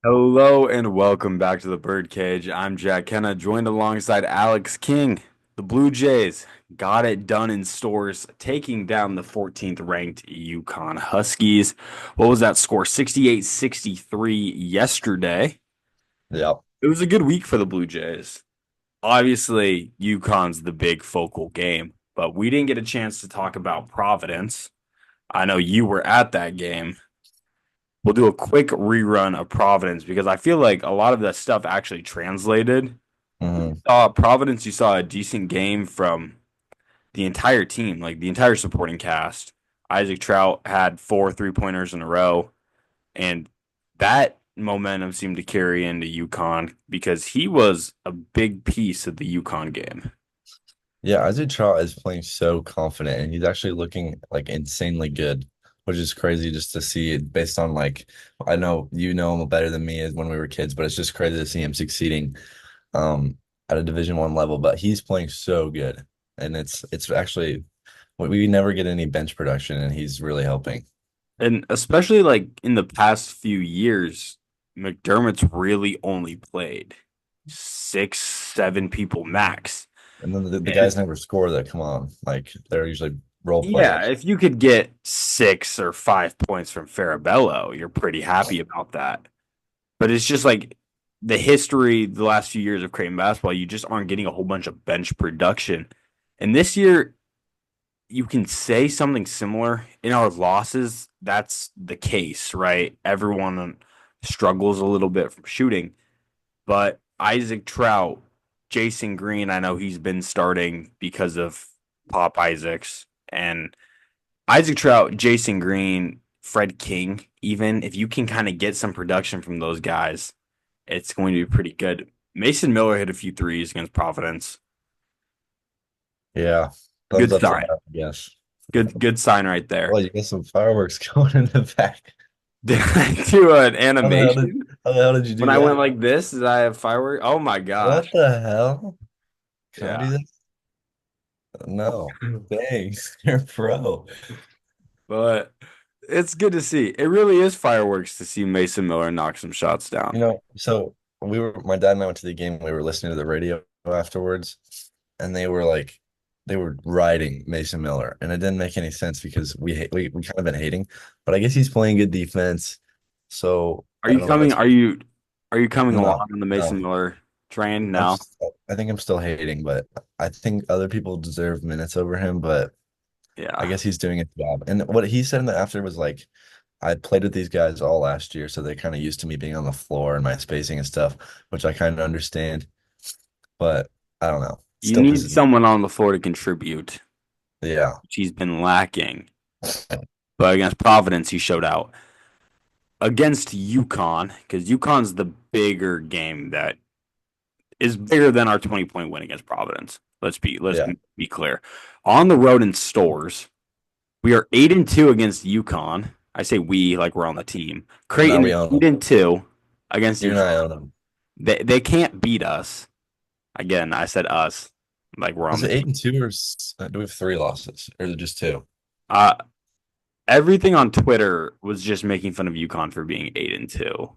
Hello and welcome back to the Birdcage. I'm Jack Kenna, joined alongside Alex King. The Blue Jays got it done in stores, taking down the 14th ranked UConn Huskies. What was that score? 68-63 yesterday. Yep. It was a good week for the Blue Jays. Obviously, UConn's the big focal game, but we didn't get a chance to talk about Providence. I know you were at that game. We'll do a quick rerun of Providence because I feel like a lot of that stuff actually translated. hmm Providence, you saw a decent game from the entire team, like the entire supporting cast. Isaac Trout had 4 3-pointers in a row, and that momentum seemed to carry into UConn because he was a big piece of the UConn game. Yeah, Isaac Trout is playing so confident and he's actually looking like insanely good, which is crazy just to see it based on like I know you know him better than me as when we were kids, but it's just crazy to see him succeeding at a Division 1 level. But he's playing so good. And it's actually we never get any bench production and he's really helping. And especially like in the past few years, McDermott's really only played 6, 7 people max. And then the And guys never score that come on. Like they're usually role yeah, players. if you could get 6 or 5 points from Farabello, you're pretty happy about that. But it's just like the history, the last few years of Creighton basketball, you just aren't getting a whole bunch of bench production. And this year, you can say something similar. In our losses, that's the case, right? Everyone struggles a little bit from shooting, but Isaac Trout, Jason Green, I know he's been starting because of Pop Isaacs and Isaac Trout, Jason Green, Fred King, even if you can kind of get some production from those guys, it's going to be pretty good. Mason Miller hit a few threes against Providence. Yeah. Thumbs Good up to sign. that, I guess. Good sign right there. Well, you got some fireworks going in the back. Did I do an How the hell did animation how the hell did you when do I went that? like this? Did I have fireworks? Oh my What gosh. the hell? Can I Yeah. do this? No. Dang, you're a pro. But it's good to see. It really is fireworks to see Mason Miller knock some shots down. So my dad and I went to the game. We were listening to the radio afterwards, and they were riding Mason Miller, and it didn't make any sense because we kind of been hating, but I guess he's playing good defense. So Are I you don't know. coming? It's Are you coming along no, on the Mason no. Miller train? No. I think I'm still hating, but I think other people deserve minutes over him, but I Yeah. guess he's doing his job. And what he said in the after was like, I played with these guys all last year, so they're kind of used to me being on the floor and my spacing and stuff, which I kind of understand, but I don't know. You Still need pisses me off. someone on the floor to contribute, Yeah. which he's been lacking. But against Providence, he showed out. Against UConn, because UConn's the bigger game that is bigger than our 20-point win against Providence. Let's Yeah. be clear. On the road in stores, we are 8-2 against UConn. I say we like we're on the team. Now Creighton we is own eight them. and two against You and I UConn. own them. They can't beat us. Again, I said us like we're on Is the it team. 8-2 or do we have three losses? Or is it just two? Uh Everything on Twitter was just making fun of UConn for being 8-2.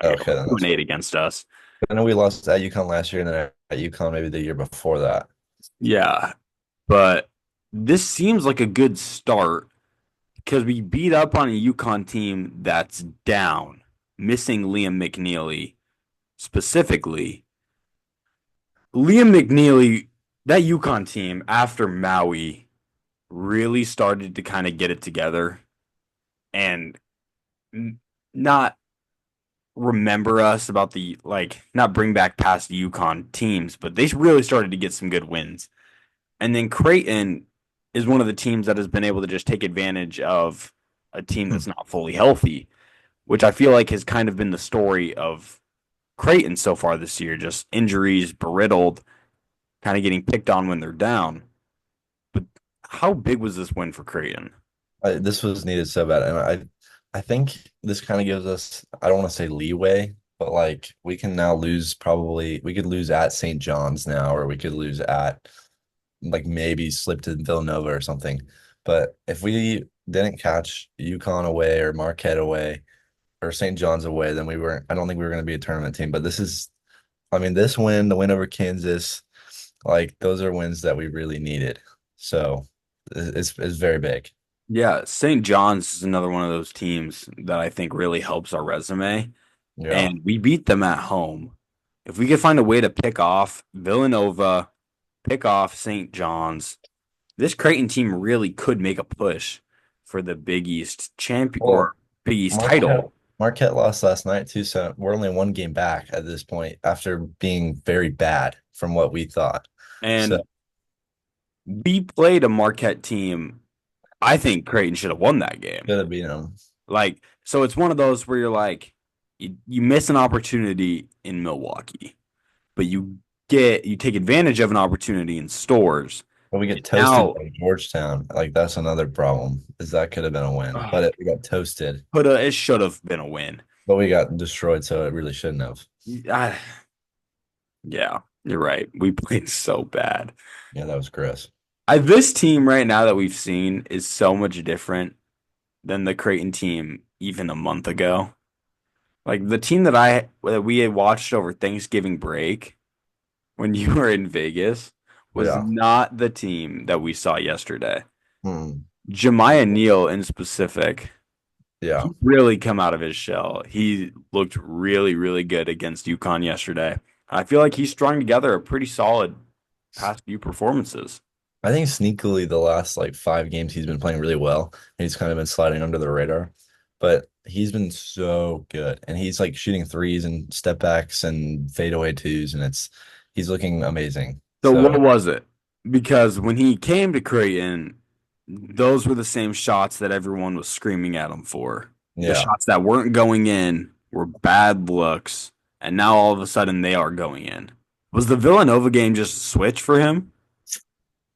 Yeah, Okay, then two that's and eight fine. against us. I know we lost at UConn last year and then at UConn maybe the year before that. Yeah, but this seems like a good start because we beat up on a UConn team that's down, missing Liam McNeely specifically. Liam McNeely, that UConn team after Maui really started to kind of get it together and not remember us about the like not bring back past UConn teams, but they really started to get some good wins. And then Creighton is one of the teams that has been able to just take advantage of a team that's not fully healthy, which I feel like has kind of been the story of Creighton so far this year. Just injuries, beriddled, kind of getting picked on when they're down. But how big was this win for Creighton? This was needed so bad, and I think this kind of gives us I don't want to say leeway, but like we can now lose probably we could lose at St. John's now, or we could lose at like maybe slip to Villanova or something. But if we didn't catch UConn away or Marquette away, or St. John's away, then we weren't. I don't think we were going to be a tournament team. But I mean, this win, the win over Kansas, like those are wins that we really needed. So it's very big. Yeah, St. John's is another one of those teams that I think really helps our resume, Yeah. and we beat them at home. If we could find a way to pick off Villanova, pick off St. John's, this Creighton team really could make a push for the Big East champion or Well, Big East Marquette title. Marquette lost last night too, so we're only one game back at this point after being very bad from what we thought. So And we played a Marquette team. I think Creighton should have won that game. should have beaten them. Like, so it's one of those where you're like, you miss an opportunity in Milwaukee, but you take advantage of an opportunity in stores. But we And get toasted now, by Georgetown. Like that's another problem, is that could have been a win. uh, But we got toasted. it should have been a win. But we got destroyed, so it really shouldn't have. I, yeah, you're right. We played so bad. Yeah, that was gross. This team right now that we've seen is so much different than the Creighton team even a month ago. Like the team that we had watched over Thanksgiving break when you were in Vegas was Yeah. not the team that we saw yesterday. Hmm. Jamiya Neal in specific, Yeah. he really come out of his shell. He looked really, really good against UConn yesterday. I feel like he's strung together a pretty solid past few performances. I think sneakily the last like 5 games he's been playing really well. He's kind of been sliding under the radar, but he's been so good. And he's like shooting threes and step backs and fadeaway twos, and he's looking amazing. So what So was it? Because when he came to Creighton, those were the same shots that everyone was screaming at him for. The yeah. shots that weren't going in were bad looks, and now all of a sudden they are going in. Was the Villanova game just a switch for him?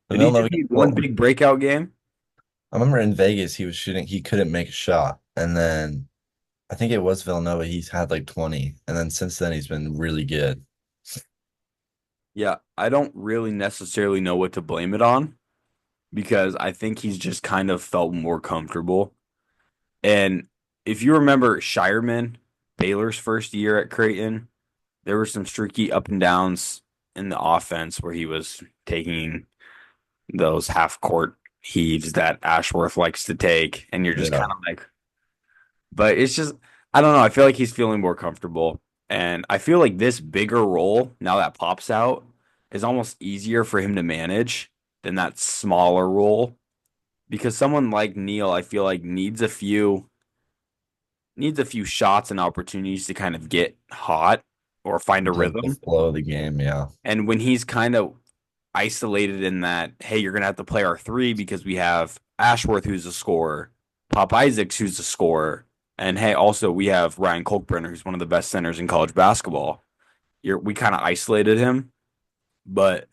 Did he Villanova, just need one well, big breakout game? I remember in Vegas he was shooting, he couldn't make a shot. And then I think it was Villanova, he's had like 20. And then since then he's been really good. Yeah, I don't really necessarily know what to blame it on because I think he's just kind of felt more comfortable. And if you remember Shireman, Baylor's first year at Creighton, there were some streaky up and downs in the offense where he was taking those half court heaves that Ashworth likes to take, and you're just Yeah. kind of like, but it's just, I don't know. I feel like he's feeling more comfortable, and I feel like this bigger role now that pops out is almost easier for him to manage than that smaller role because someone like Neil, I feel like needs a few shots and opportunities to kind of get hot or find a The rhythm. flow of the game, yeah. And when he's kind of isolated in that, hey, you're gonna have to play our three because we have Ashworth who's a scorer, Pop Isaacs who's a scorer, and hey, also we have Ryan Kolkbrenner who's one of the best centers in college basketball. We kind of isolated him, but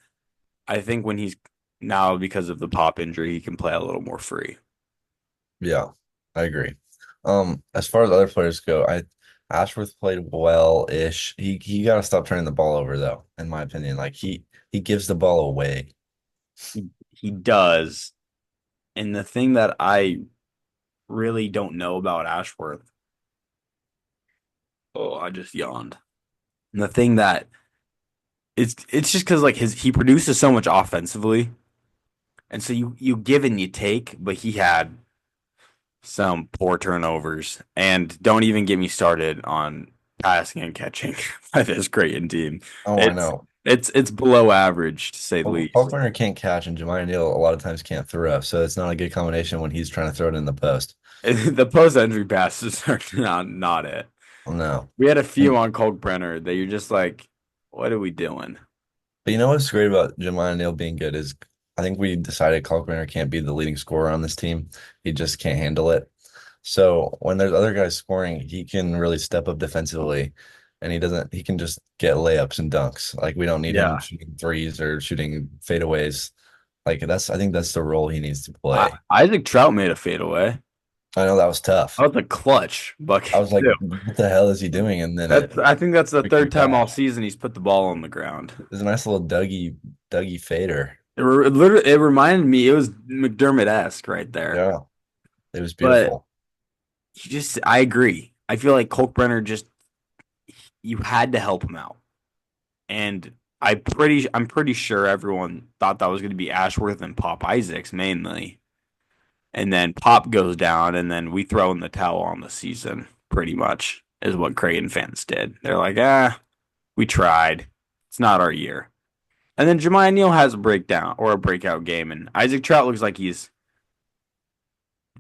I think when he's now because of the Pop injury, he can play a little more free. Yeah, I agree. As far as other players go, I Ashworth played well-ish. He got to stop turning the ball over though, in my opinion. Like he gives the ball away. He does. And the thing that I really don't know about Ashworth, oh, I just yawned. And the thing that it's just because like he produces so much offensively, and so you give and you take, but he had some poor turnovers, and don't even get me started on passing and catching by this Creighton team. Oh, I It's know. it's below average to say the Well, least. Faulkner can't catch, and Jamiya Neal a lot of times can't throw, so it's not a good combination when he's trying to throw it in the post. The post entry passes are not it. No. We had a few And on Brenner that you're just like, what are we doing? but you know what's great about Jamiya Neal being good is I think we decided Kalkbrenner can't be the leading scorer on this team. He just can't handle it. So when there's other guys scoring, he can really step up defensively, and he can just get layups and dunks. Like we don't need him Yeah. shooting threes or shooting fadeaways. I think that's the role he needs to play. Isaac Trout made a fadeaway. I know that was tough. That was a clutch I bucket was like, too. what the hell is he doing? And then I think that's the freaking third time all cash. season he's put the ball on the ground. It was a nice little Dougie fader. It reminded me, it was McDermott-esque right there. Yeah, it was But beautiful. I agree. I feel like Kolkbrenner just you had to help him out. And I'm pretty sure everyone thought that was going to be Ashworth and Pop Isaacs mainly. And then Pop goes down and then we throw in the towel on the season pretty much is what Creighton fans did. They're like, we tried. It's not our year. And then Jamiya Neal has a breakdown or a breakout game, and Isaac Trout looks like he's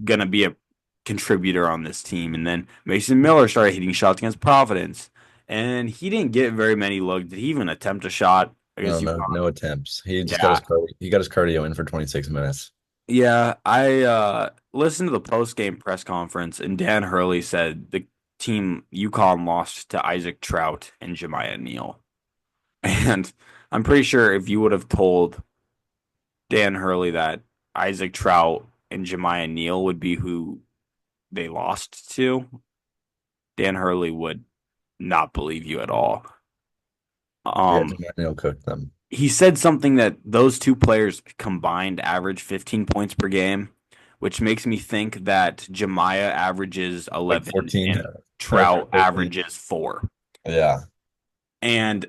gonna be a contributor on this team. And then Mason Miller started hitting shots against Providence, and he didn't get very many looks. Did he even attempt a shot No, against no, UConn? no attempts. He just got Yeah, he got his cardio in for 26 minutes. yeah. I listened to the post game press conference, and Dan Hurley said the team UConn lost to Isaac Trout and Jamiya Neal. And I'm pretty sure if you would have told Dan Hurley that Isaac Trout and Jamiya Neal would be who they lost to, Dan Hurley would not believe you at all. Yeah, Um, Jamiya cooked them he said something that those two players combined average 15 points per game, which makes me think that Jamiah averages like 11 14 and or Trout 13. averages 4. Yeah, And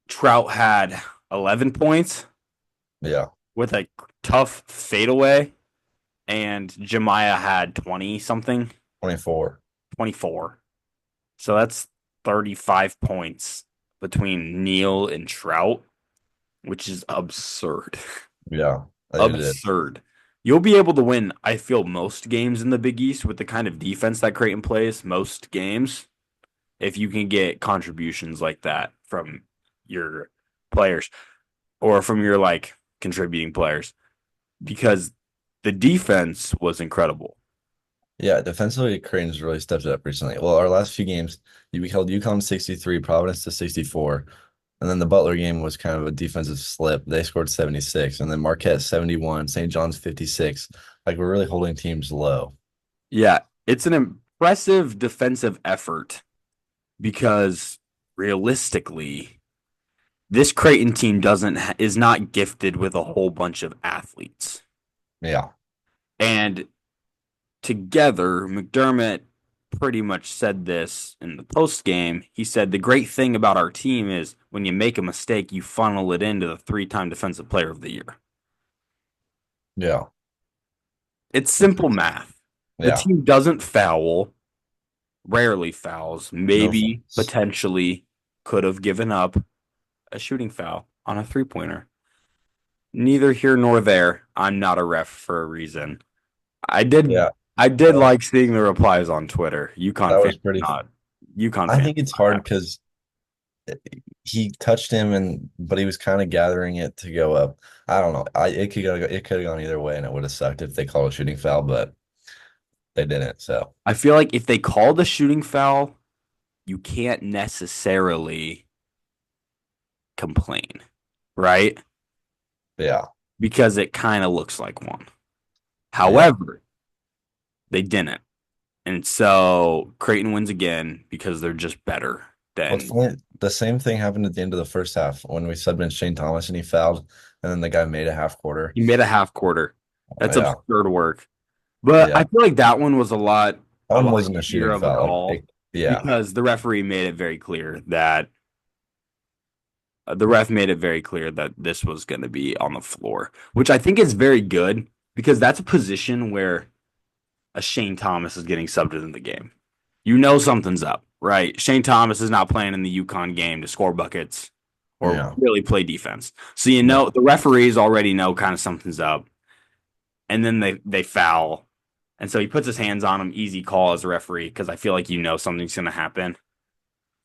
Trout had 11 points yeah, with a tough fadeaway, and Jemiah had 20 something, 24. 24. So that's 35 points between Neal and Trout, which is absurd. Yeah, it is. Absurd. You'll be able to win, I feel, most games in the Big East with the kind of defense that Creighton plays, most games, if you can get contributions like that from your players or from your like contributing players because the defense was incredible. Yeah, defensively, Creighton's really stepped it up recently. Well, our last few games, we held UConn 63, Providence to 64. And then the Butler game was kind of a defensive slip. They scored 76. And then Marquette 71, St. John's 56. Like we're really holding teams low. Yeah, it's an impressive defensive effort because realistically, this Creighton team doesn't is not gifted with a whole bunch of athletes. Yeah. And together, McDermott pretty much said this in the post game. He said the great thing about our team is when you make a mistake, you funnel it into the 3-time defensive player of the year. Yeah. It's simple math. The Yeah. team doesn't foul, rarely fouls, No maybe fouls. potentially could have given up a shooting foul on a three-pointer. Neither here nor there. I'm not a ref for a reason. I did Yeah. I did Uh, like seeing the replies on Twitter. that UConn fans was pretty. not UConn I fans think it's not hard happy. because he touched him but he was kind of gathering it to go up. I don't know. It could have gone either way and it would have sucked if they called a shooting foul, but they didn't. So I feel like if they called a shooting foul, you can't necessarily complain, right? yeah. Because it kind of looks like one. Yeah. However, they didn't. And so Creighton wins again because they're just better What's than funny, the same thing happened at the end of the first half when we subbed in Shane Thomas and he fouled, and then the guy made a half quarter. he made a half quarter. That's Yeah, absurd work. But I yeah. feel like that one was That a one lot wasn't a easier shooting of a foul. call Yeah, because the ref made it very clear that this was going to be on the floor, which I think is very good because that's a position where a Shane Thomas is getting subbed in the game. You know something's up, right? Shane Thomas is not playing in the UConn game to score buckets or yeah, really play defense. So you know no, the referees already know kind of something's up, and then they foul, and so he puts his hands on him. Easy call as a referee because I feel like you know something's going to happen.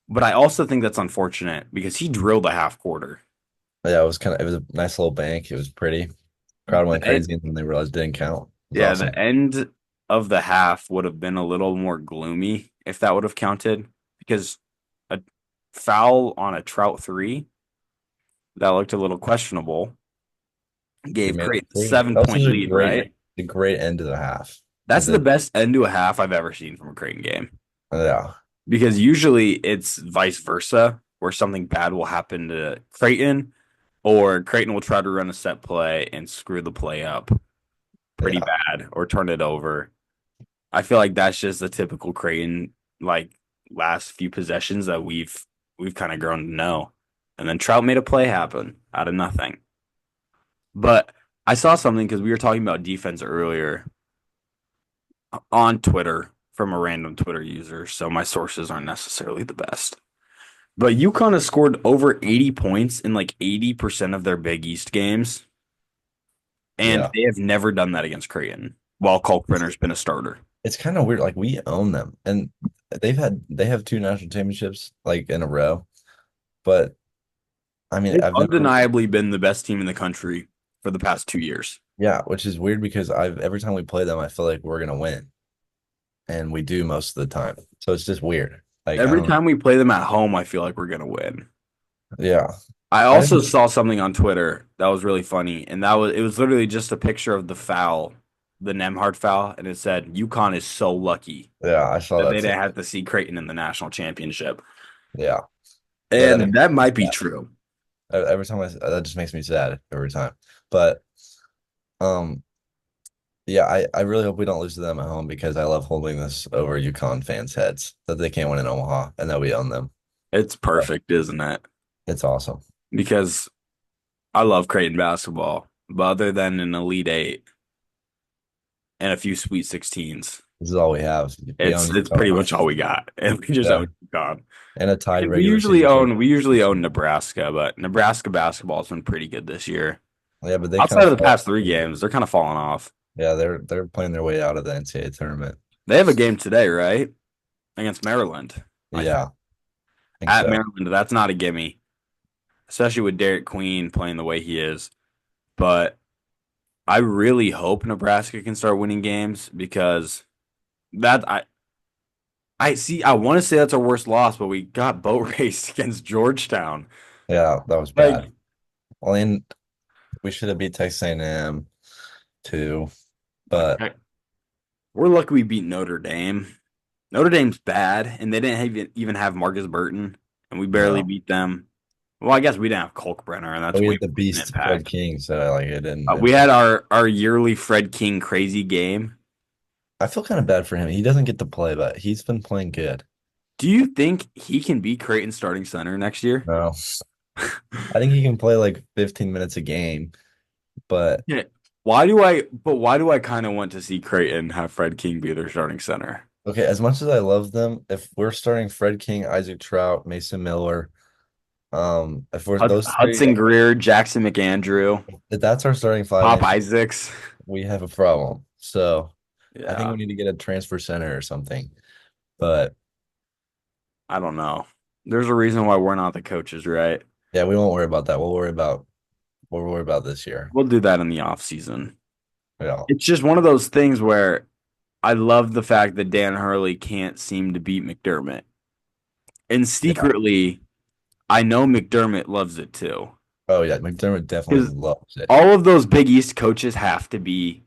But I also think that's unfortunate because he drilled a half quarter. yeah. It was a nice little bank. It was pretty. Crowd went crazy, and then they realized it didn't count. It was Yeah, awesome. the end of the half would have been a little more gloomy if that would have counted because a foul on a Trout three that looked a little questionable He gave made it Creighton a three. seven That was point such lead, right? a great end to the half. That's And the then, best end to a half I've ever seen from a Creighton game yeah, because usually it's vice versa where something bad will happen to Creighton or Creighton will try to run a set play and screw the play up pretty yeah, bad or turn it over. I feel like that's just a typical Creighton. like last few possessions that we've kind of grown to know. And then Trout made a play happen out of nothing. But I saw something because we were talking about defense earlier on Twitter from a random Twitter user, so my sources aren't necessarily the best. But UConn has scored over 80 points in like 80% of their Big East games, and Yeah. they have never done that against Creighton while Kalkbrenner's been a starter. It's kind of weird. Like we own them, and they have two national championships like in a row. But I mean, They've I've never, undeniably been the best team in the country for the past 2 years. yeah, which is weird because I've every time we play them, I feel like we're gonna win, and we do most of the time. So it's just weird. Like I Every don't know. time we play them at home, I feel like we're gonna win. Yeah, I I also didn't. saw something on Twitter that was really funny, and that was it was literally just a picture of the foul, the Nemhard foul, and it said UConn is so lucky Yeah, I saw that that they too. didn't have to see Creighton in the national championship. Yeah, yeah, that And makes that me might be sad. true. Every time that just makes me sad every time. But um, yeah, I really hope we don't lose to them at home because I love holding this over UConn fans' heads that they can't win in Omaha and that we own them. It's But perfect, isn't it? it's awesome. Because I love Creighton basketball, but other than an Elite Eight and a few Sweet 16s, This is all we have. We own it's pretty UConn. much all we got, and we just Yeah, own UConn. and a tied And we regular usually season own champion. we usually own Nebraska, but Nebraska basketball has been pretty good this year. Yeah, but they kind Outside of of the fall. past three games, they're kind of falling off. Yeah, they're playing their way out of the NCAA tournament. They have a game today, right? Against Maryland, I think. Yeah, I think At so. Maryland, that's not a gimme, especially with Derek Queen playing the way he is. But I really hope Nebraska can start winning games because that I see I want to say that's our worst loss, but we got boat raced against Georgetown. Yeah, that was bad. Like, Well, and we should have beat Texas A&M too, but like we're lucky we beat Notre Dame. Notre Dame's bad, and they didn't even have Marcus Burton, and we barely no. beat them. Well, I guess we didn't have Kalkbrenner, and But that's we way had the more of an beast Fred impact. King, so like it didn't We had impact. our yearly Fred King crazy game. I feel kind of bad for him. He doesn't get to play, but he's been playing good. Do you think he can be Creighton starting center next year? No, I think he can play like 15 minutes a game, but Yeah. Why do I kind of want to see Creighton have Fred King be their starting center? okay, as much as I love them, if we're starting Fred King, Isaac Trout, Mason Miller, if we're those three, Hudson Greer, Jackson McAndrew, if that's our starting five Pop next year, Isaacs. we have a problem. So I think Yeah, we need to get a transfer center or something. But I don't know. There's a reason why we're not the coaches, right? yeah, we won't worry about that. We'll worry about this year. We'll do that in the off season. Yeah. It's just one of those things where I love the fact that Dan Hurley can't seem to beat McDermott. And Yeah. secretly, I know McDermott loves it too. Oh yeah, McDermott definitely Because loves it. all of those Big East coaches have to be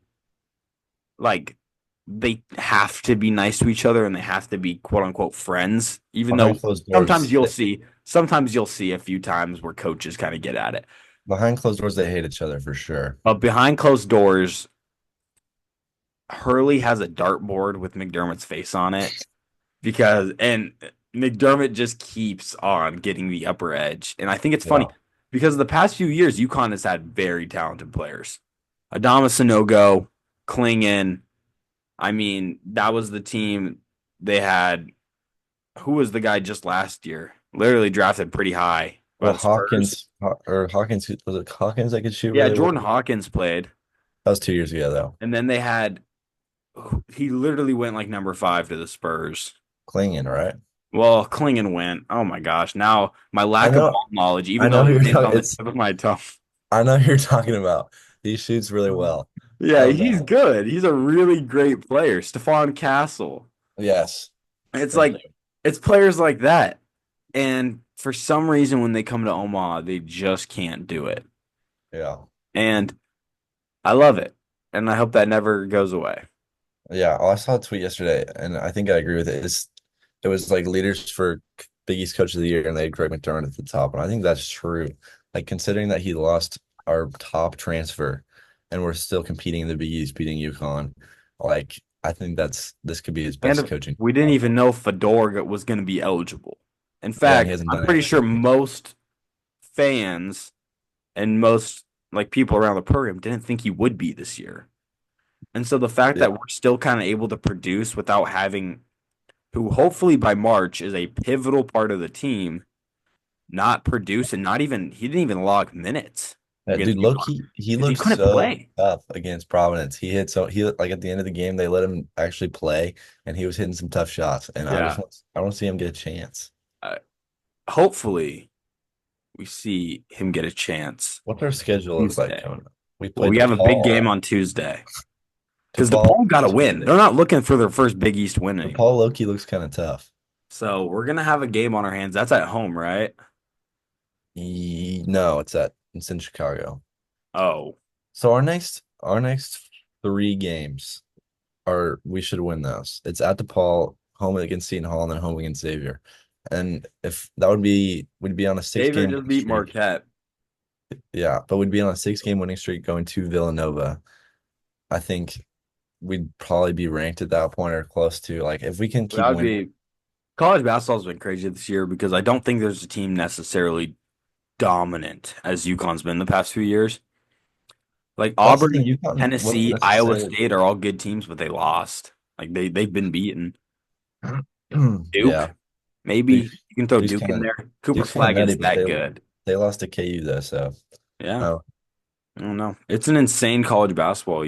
like they have to be nice to each other and they have to be quote unquote friends, even though Behind closed doors, sometimes you'll see a few times where coaches kind of get at it. they hate each other for sure. But behind closed doors, Hurley has a dartboard with McDermott's face on it and McDermott just keeps on getting the upper edge. And I think it's funny Yeah. because the past few years, UConn has had very talented players. Adama Sanogo, Klingon. I mean, that was the team they had. Who was the guy just last year? Literally drafted pretty high by Well, the Spurs. Hawkins was it Hawkins that could shoot Yeah, really well? Jordan Hawkins played. That was 2 years ago though. And then they had, he literally went like number five to the Spurs. Clinging, right? Well, Klingon went. Oh my gosh. Now my I lack of know, ball knowledge, I even though know who his you're name's talking. on the tip of my tongue. I know who you're talking about. He shoots really well. Yeah, Oh he's no. good. He's a really great player. Stephon Castle. Yes. It's Thank like you. it's players like that. And for some reason when they come to Omaha, they just can't do it. Yeah. And I love it. And I hope that never goes away. Yeah. Oh, I saw a tweet yesterday, and I think I agree with it. It was like leaders for Big East Coach of the Year, and they had Greg McDermott at the top. And I think that's true. Like considering that he lost our top transfer, and we're still competing in the Big East, beating UConn. Like I think this could be his And best coaching we didn't job. even know Fedor was going to be eligible. In Yeah, and he fact, hasn't I'm done pretty sure anything. most fans and most like people around the program didn't think he would be this year. And so the fact that Yeah. we're still kind of able to produce without having who hopefully by March is a pivotal part of the team, not produce and not even he didn't even log minutes Yeah, against dude, UConn he because he looks couldn't so play. tough against Providence. He like at the end of the game they let him actually play and he was hitting some tough shots and Yeah. I want to see him get a chance. Uh, Hopefully we see him get a chance What's our schedule look like Tuesday. coming up? We Well, play we have a big game DePaul. on Tuesday because DePaul DePaul got to win. They're not looking for their first Big East win DePaul anymore. Loki looks kind of tough. So we're gonna have a game on our hands. That's at home, right? No, it's in Chicago. Oh, So our next three games are we should win those. It's at DePaul, home against Seton Hall, and then home against Xavier. And if that would be we'd be on a six Xavier game just winning beat streak. Marquette. Yeah, but we'd be on a 6 game winning streak going to Villanova. I think we'd probably be ranked at that point or close to like if we can keep That would winning. be college basketball's been crazy this year because I don't think there's a team necessarily dominant as UConn's been the past few years. Like That's the Auburn, thing, UConn wasn't Tennessee, Iowa necessarily. State are all good teams, but they lost. Like they've been beaten. Yeah, Duke, maybe Duke, you can throw Duke's Duke kind in of there. Cooper Duke's kind of nutty, Flagon's but that they good. they lost to KU though, so Yeah, oh I don't know. It's an insane college basketball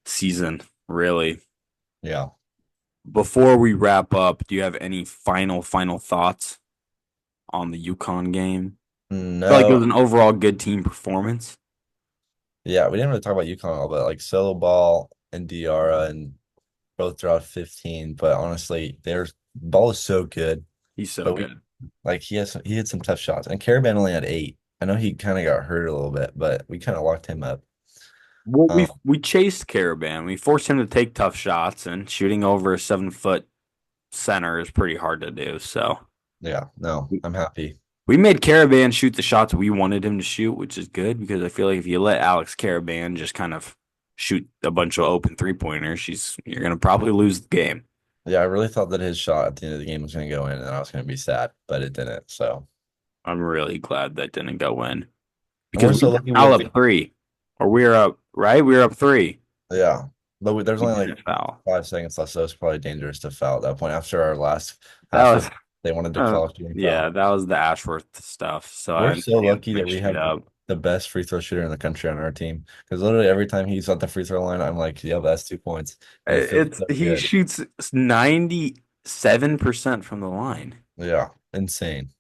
season, really. yeah. Before we wrap up, do you have any final thoughts on the UConn game? I feel like it was No, an overall good team performance. yeah, we didn't really talk about UConn all, but like Solo Ball and Diarra and both dropped 15. But honestly, their ball is so good. He's so But we good. like he had some tough shots. And Caravan only had 8. I know he kind of got hurt a little bit, but we kind of locked him up. Well, we Um, we chased Caravan. We forced him to take tough shots, and shooting over a 7 foot center is pretty hard to do. So yeah, no, we I'm happy. we made Caravan shoot the shots we wanted him to shoot, which is good because I feel like if you let Alex Caravan just kind of shoot a bunch of open 3 pointers, you're gonna probably lose the game. Yeah, I really thought that his shot at the end of the game was going to go in, and I was going to be sad, but it didn't. So, I'm really glad that didn't go in and because we're we so were lucky we all have up three, or we were up, right? We were up three. yeah, but there's We only like didn't foul. 5 seconds left, so it's probably dangerous to foul at that point. After our last That half was, court, they wanted to call a shooting yeah, foul. that was the Ashworth stuff. So I We're so understand lucky that we mixed it have up. the best free throw shooter in the country on our team. Because literally every time he's at the free throw line, I'm like, yeah, that's 2 points, and it feels so He good. shoots 97% from the line. Yeah, insane.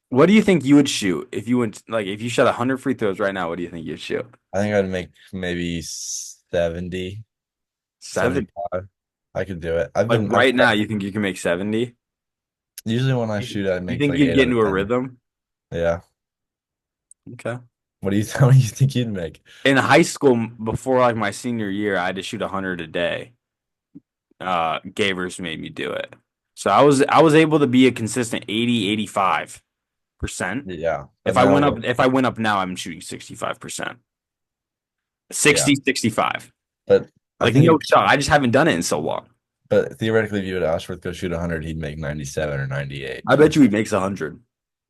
What do you think you would shoot if you went like if you shot 100 free throws right now? What do you think you'd shoot? I think I'd make maybe 70, 7. 75. I could do it. Like I've right now, you think you can make 70? usually when I shoot, I You make think like you'd 8 get out into of a 10. rhythm? Yeah. Okay. What do you what do you think you'd make? In high school, before like my senior year, I had to shoot 100 a day. Gavers made me do it. So I was able to be a consistent 80, 85%. Yeah. But now, If I went up now, I'm shooting 65%. yeah. 60, 65. But I Like think no shot. I just haven't done it in so long. but theoretically, if you would Ashworth go shoot 100, he'd make 97 or 98. I bet you he makes 100.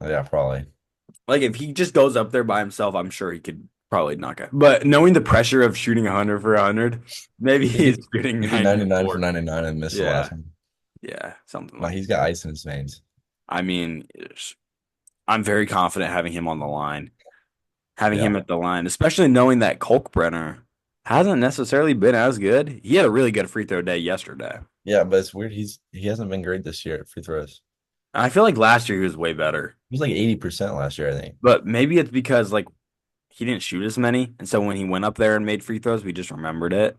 Yeah, probably. Like if he just goes up there by himself, I'm sure he could probably knock it. But knowing the pressure of shooting 100 for 100, maybe he's shooting He did 99 for 94. 99 and missed the last Yeah, one. yeah, something No, like he's that. got ice in his veins. I mean, I'm very confident having him on the line, having Yeah. him at the line, especially knowing that Kolkbrenner hasn't necessarily been as good. He had a really good free throw day yesterday. Yeah, but it's weird. He hasn't been great this year at free throws. I feel like last year he was way better, He was like 80% last year, I think. but maybe it's because like he didn't shoot as many, and so when he went up there and made free throws, we just remembered it.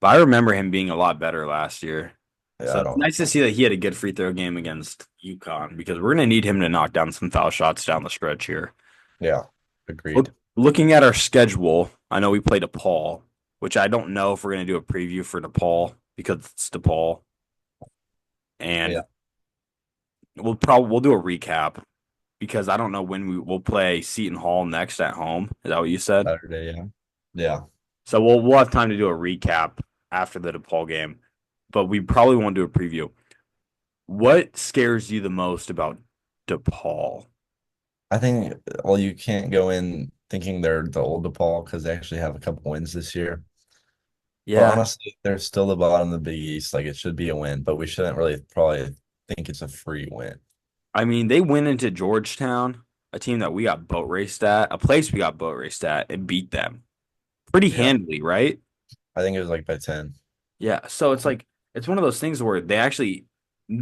But I remember him being a lot better last year. Yeah, So I it's don't. nice to see that he had a good free throw game against UConn because we're going to need him to knock down some foul shots down the stretch here. Yeah, agreed. Looking at our schedule, I know we played DePaul, which I don't know if we're going to do a preview for DePaul because it's DePaul, Yeah, and we'll do a recap because I don't know when we'll play Seton Hall next at home. Is that what you said? Saturday. Yeah, yeah. So we'll have time to do a recap after the DePaul game, but we probably won't do a preview. What scares you the most about DePaul? I think, well, you can't go in thinking they're the old DePaul because they actually have a couple wins this year. But Yeah, honestly, they're still the bottom of the Big East. Like it should be a win, but we shouldn't really probably think it's a free win. I mean they went into Georgetown, a team that we got boat raced at, a place we got boat raced at, and beat them pretty Yeah, handily, right? I think it was like by 10. Yeah, so it's like it's one of those things where they actually,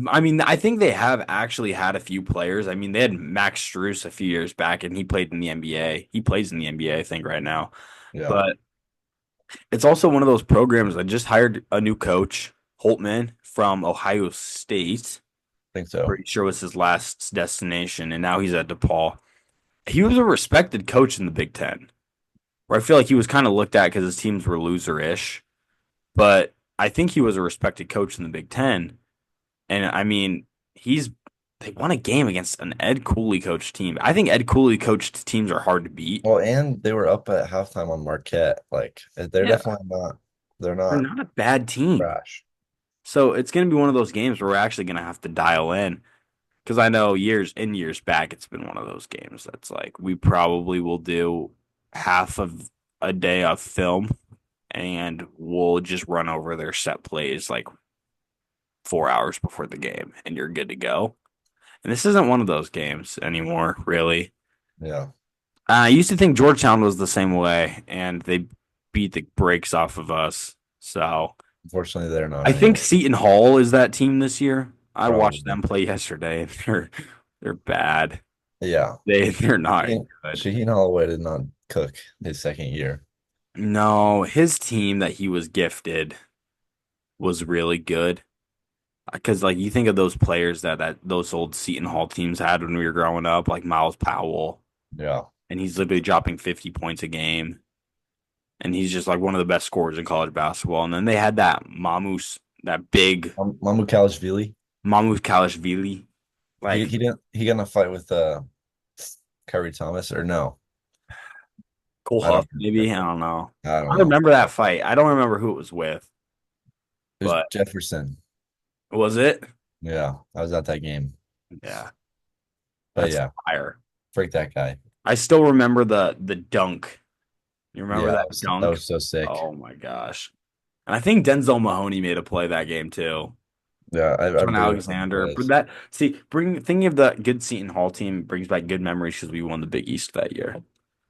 I mean, I think they have actually had a few players. I mean, they had Max Strus a few years back, and he played in the NBA. He plays in the NBA, I think, right now. Yeah, But it's also one of those programs that just hired a new coach, Holtman from Ohio State. I think so. Pretty sure was his last destination, and now he's at DePaul. He was a respected coach in the Big Ten, where I feel like he was kind of looked at because his teams were loser-ish. But I think he was a respected coach in the Big Ten. And I mean, he's they won a game against an Ed Cooley coached team. I think Ed Cooley coached teams are hard to beat. Well, and they were up at halftime on Marquette. Like they're Yeah, definitely not. They're they're not not a bad team. trash. So it's going to be one of those games where we're actually going to have to dial in because I know years back it's been one of those games that's like we probably will do half of a day of film and we'll just run over their set plays like 4 hours before the game and you're good to go. And this isn't one of those games anymore, really. Yeah. I used to think Georgetown was the same way, and they beat the brakes off of us. So Unfortunately, they're not I think anymore. Seton Hall is that team this year. I watched Probably. them play yesterday, and they're bad. Yeah. They're not good. Shaheen Holloway did not cook his second year. No, his team that he was gifted was really good. Because like you think of those players that those old Seton Hall teams had when we were growing up, like Miles Powell, Yeah. and he's literally dropping 50 points a game. And he's just like one of the best scorers in college basketball. And then they had that big Mamu Kalashvili. Mamu Kalashvili. Like, He got in a fight with Kyrie Thomas or no? Cole I Huff, don't remember. maybe. I don't know. I don't I know. remember that fight. I don't remember who it was with, It was but Jefferson. was it? Yeah, I was at that game. Yeah, But that's yeah, fire. freak that guy. I still remember the dunk. You remember Yeah, that that dunk? was so sick. Oh my gosh. And I think Denzel Mahoney made a play that game too. Yeah, I John believe it Alexander. But was. that see, thinking of the good Seton Hall team brings back good memories because we won the Big East that year. Yeah.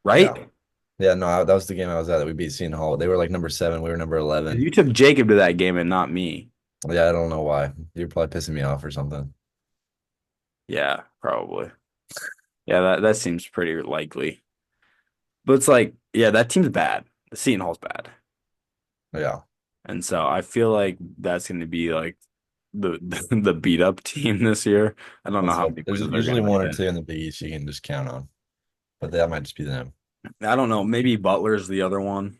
Right? Yeah, no, that was the game I was at that we beat Seton Hall. They were like number 7, we were number 11. You took Jacob to that game and not me. Yeah, I don't know why. You're probably pissing me off or something. Yeah, probably. Yeah, that seems pretty likely. But it's like, yeah, that team's bad. The Seton Hall's bad. Yeah, And so I feel like that's going to be like the the beat up team this year. I don't know let's how hope. many There's wins they're going usually to one or get. two in the Big East you can just count on, but that might just be them. I don't know. Maybe Butler's the other one.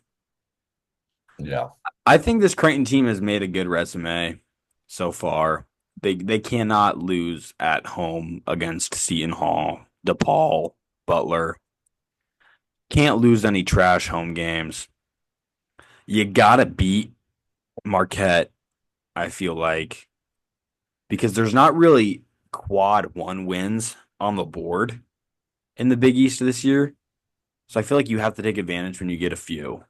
Yeah. I think this Creighton team has made a good resume so far. They cannot lose at home against Seton Hall, DePaul, Butler. Can't lose any trash home games. You gotta beat Marquette, I feel like, because there's not really quad one wins on the board in the Big East this year. So I feel like you have to take advantage when you get a few.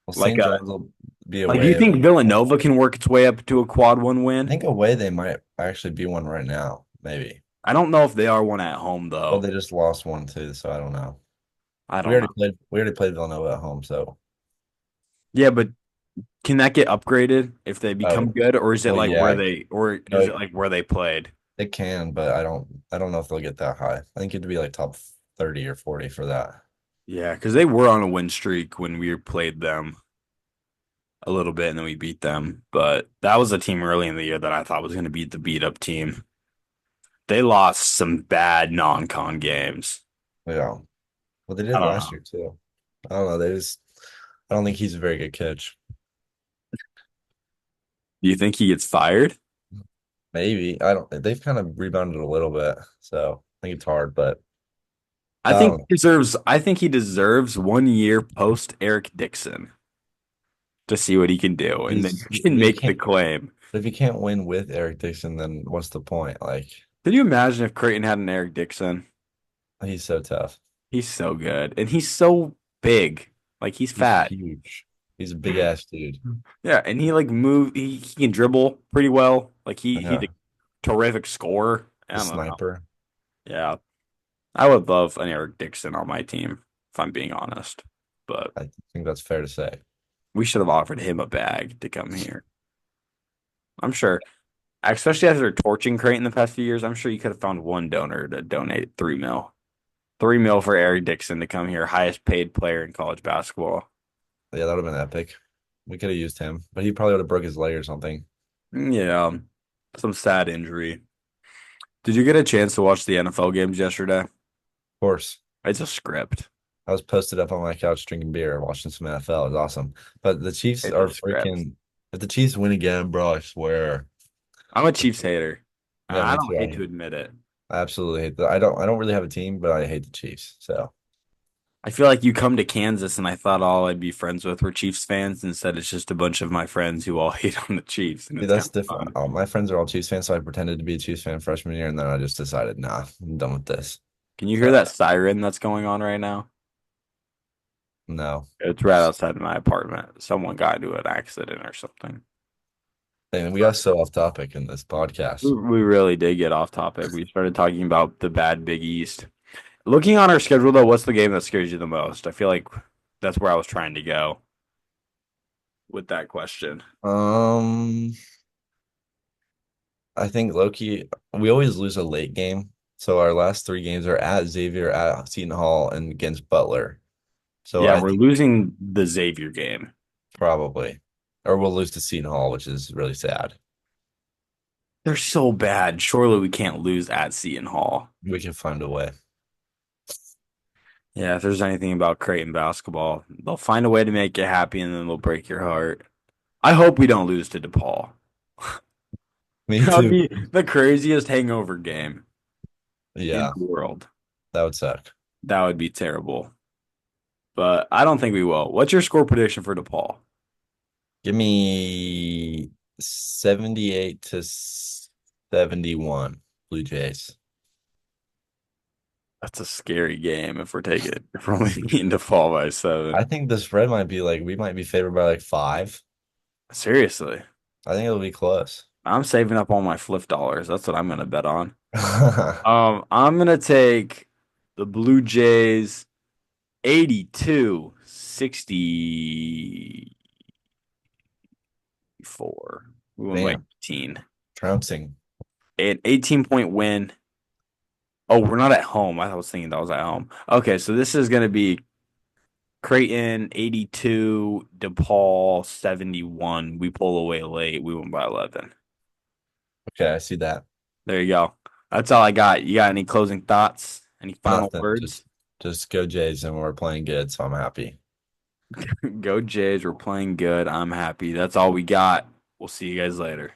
Well, Like St. John's will be do you away. think Villanova can work its way up to a quad one I win? think away they might actually be one right now, maybe. I don't know if they are one at home But though. they just lost one too, so I don't know. I don't know. We already played Villanova at home, so Yeah, but can that get upgraded if they become oh good, or is it well like where yeah, they, or is it no, like where they played? it can, but I don't know if they'll get that high. I think it'd be like top 30 or 40 for that. Yeah, because they were on a win streak when we played them a little bit, and then we beat them. But that was a team early in the year that I thought was going to beat the beat up team. They lost some bad non-con games. Yeah. Well, they I did don't last know. year too. I don't know. I don't think he's a very good coach. Do you think he gets fired? Maybe. I don't they've kind of rebounded a little bit. So I think it's hard, but I I think don't know. he deserves. I think he deserves 1 year post Eric Dixon. to see what he can do, and then He's you can we make the can't claim. if you can't win with Eric Dixon, then what's the point? Like Can you imagine if Creighton had an Eric Dixon? he's so tough. He's so good, and he's so big. Like he's He's fat. huge. He's a big ass dude. Yeah, and he like move. He can dribble pretty well. Like he's a Yeah, terrific scorer. I the don't know. sniper. Yeah, I would love an Eric Dixon on my team if I'm being honest. But I think that's fair to say. we should have offered him a bag to come here. I'm sure, especially after torching Creighton the past few years, I'm sure you could have found one donor to donate 3 mil. 3 mil for Eric Dixon to come here, highest paid player in college basketball. Yeah, that would have been epic. We could have used him, but he probably would have broke his leg or something. Yeah, some sad injury. Did you get a chance to watch the NFL games yesterday? Of course. It's a script. I was posted up on my couch drinking beer, watching some NFL. It was awesome. But the Chiefs It's are a script. freaking. If the Chiefs win again, bro, I swear. I'm a Chiefs hater. Yeah, I me don't too. hate to admit it. I absolutely hate that. I don't really have a team, but I hate the Chiefs. So I feel like you come to Kansas and I thought all I'd be friends with were Chiefs fans. Instead, it's just a bunch of my friends who all hate on the Chiefs, and see, it's kind that's of different. fun. My friends are all Chiefs fans, so I pretended to be a Chiefs fan freshman year, and then I just decided, nah, I'm done with this. Can you hear So that siren that's going on right now? no. It's right outside my apartment. Someone got into an accident or something. And we got so off topic in this podcast. We really did get off topic. We started talking about the bad Big East. Looking on our schedule, though, what's the game that scares you the most? I feel like that's where I was trying to go with that question. Um, I think Loki, we always lose a late game. So our last three games are at Xavier, at Seton Hall, and against Butler. So Yeah, I we're think losing the Xavier game. probably, or we'll lose to Seton Hall, which is really sad. They're so bad. Surely we can't lose at Seton Hall. We can find a way. Yeah, if there's anything about Creighton basketball, they'll find a way to make you happy and then they'll break your heart. I hope we don't lose to DePaul. Me That would too. be the craziest hangover game in Yeah, the world. that would suck. That would be terrible. But I don't think we will. What's your score prediction for DePaul? Give me 78 to 71 Blue Jays. That's a scary game if we're only beating DePaul by I 7. think the spread might be like we might be favored by like 5. Seriously. I think it'll be close. I'm saving up all my flip dollars. That's what I'm gonna bet on. I'm gonna take the Blue Jays 82-64. We won by Damn, 18. trouncing. An 18-point win. Oh, we're not at home. I was thinking that was at home. Okay, so this is gonna be Creighton 82, DePaul 71. We pull away late. We won by 11. Okay, I see that. There you go. That's all I got. You got any closing thoughts? Any final Nothing. words? Just go Jays, and we're playing good, so I'm happy. Go Jays. We're playing good. I'm happy. That's all we got. We'll see you guys later.